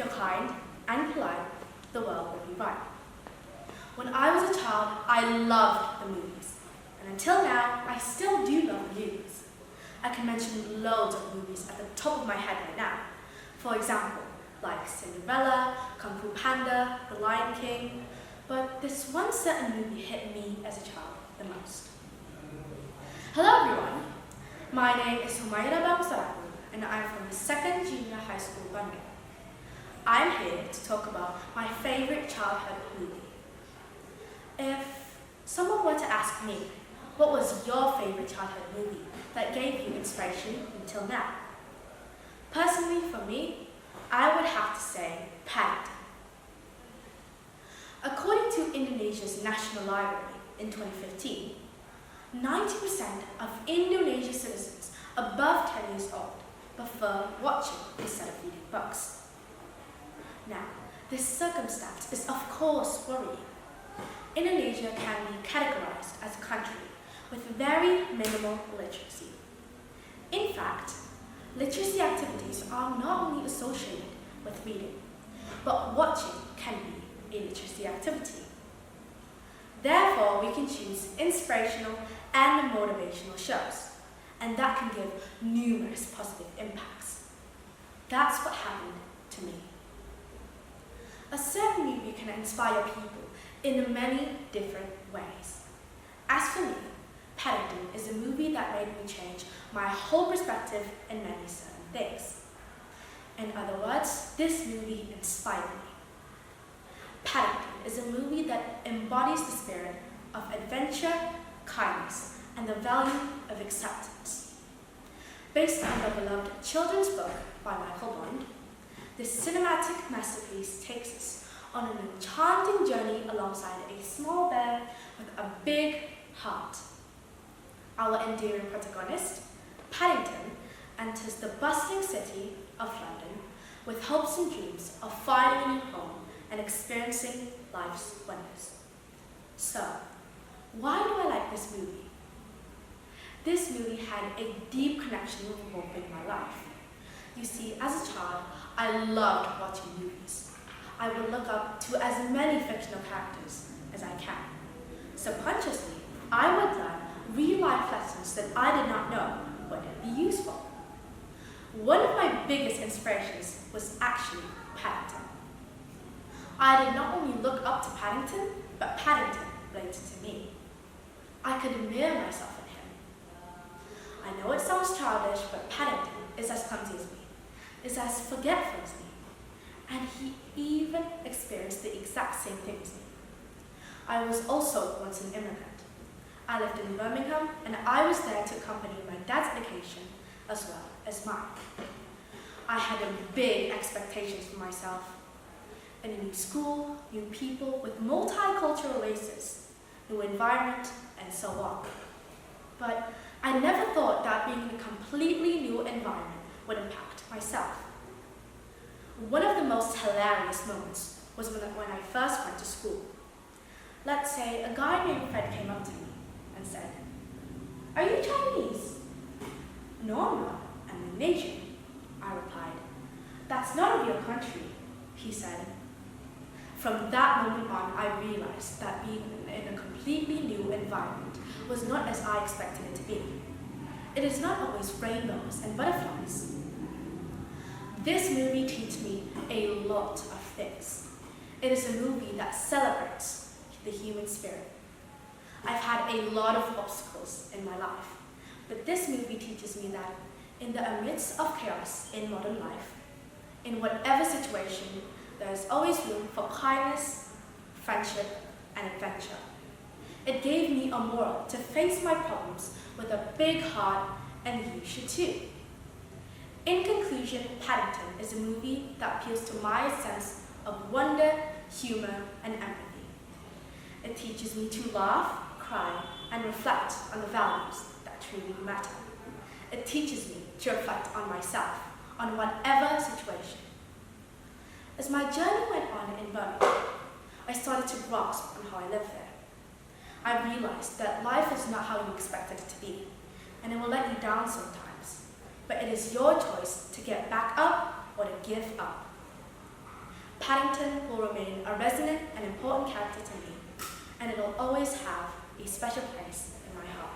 you're kind and polite, the world will be right. When I was a child, I loved the movies. And until now, I still do love movies. I can mention loads of movies at the top of my head right now. For example, like Cinderella, Kung Fu Panda, The Lion King. But this one certain movie hit me as a child the most. Hello everyone, my name is Khumaira Bangsoratu and I'm from the 2nd Junior High School Bandung. I'm here to talk about my favorite childhood movie. If someone were to ask me, what was your favorite childhood movie that gave you inspiration until now? Personally, for me, I would have to say Paddington. According to Indonesia's National Library in 2015, 90% of Indonesian citizens above 10 years old prefer watching instead of reading books. Now, this circumstance is of course worrying. Indonesia can be categorized as a country with very minimal literacy. In fact, literacy activities are not only associated with reading, but watching can be a literacy activity. Therefore, we can choose inspirational and motivational shows, and that can give numerous positive impacts. That's what happened to me. A certain movie can inspire people in many different ways. As for me, Paddington is a movie that made me change my whole perspective in many certain things. In other words, this movie inspired me. Paddington is a movie that embodies the spirit of adventure, kindness, and the value of acceptance. Based on the beloved children's book by Michael Bond, this cinematic masterpiece takes us on an enchanting journey alongside a small bear with a big heart. Our endearing protagonist, Paddington, enters the bustling city of London with hopes and dreams of finding a new home and experiencing life's wonders. So, why do I like this movie? This movie had a deep connection with hope in my life. You see, as a child, I loved watching movies. I would look up to as many fictional characters as I can. Subconsciously, I would learn real-life lessons that I did not know would be useful. One of my biggest inspirations was actually Paddington. I did not only look up to Paddington, but Paddington related to me. I could admire myself in him. I know it sounds childish, but Paddington is as clumsy as me, is as forgetful as me, and he even experienced the exact same thing as me. I was also once an immigrant. I lived in Birmingham, and I was there to accompany my dad's education as well as mine. I had big expectations for myself. In a new school, new people with multicultural races, new environment, and so on. But I never thought that being in a completely new environment would impact myself. One of the most hilarious moments was when I first went to school. Let's say a guy named Fred came up to me and said, "Are you Chinese?" "No, I'm not. I'm Indonesian," I replied. "That's not a real country," he said. From that moment on, I realized that being in a completely new environment was not as I expected it to be. It is not always rainbows and butterflies. This movie teaches me a lot of things. It is a movie that celebrates the human spirit. I've had a lot of obstacles in my life, but this movie teaches me that in the midst of chaos in modern life, in whatever situation, there is always room for kindness, friendship, and adventure. It gave me a moral to face my problems with a big heart, and you should too. In conclusion, Paddington is a movie that appeals to my sense of wonder, humor, and empathy. It teaches me to laugh, cry, and reflect on the values that truly matter. It teaches me to reflect on myself, on whatever situation. As my journey went on in Birmingham, I started to grasp on how I live there. I realized that life is not how you expect it to be, and it will let you down sometimes. But it is your choice to get back up or to give up. Paddington will remain a resonant and important character to me, and it will always have a special place in my heart.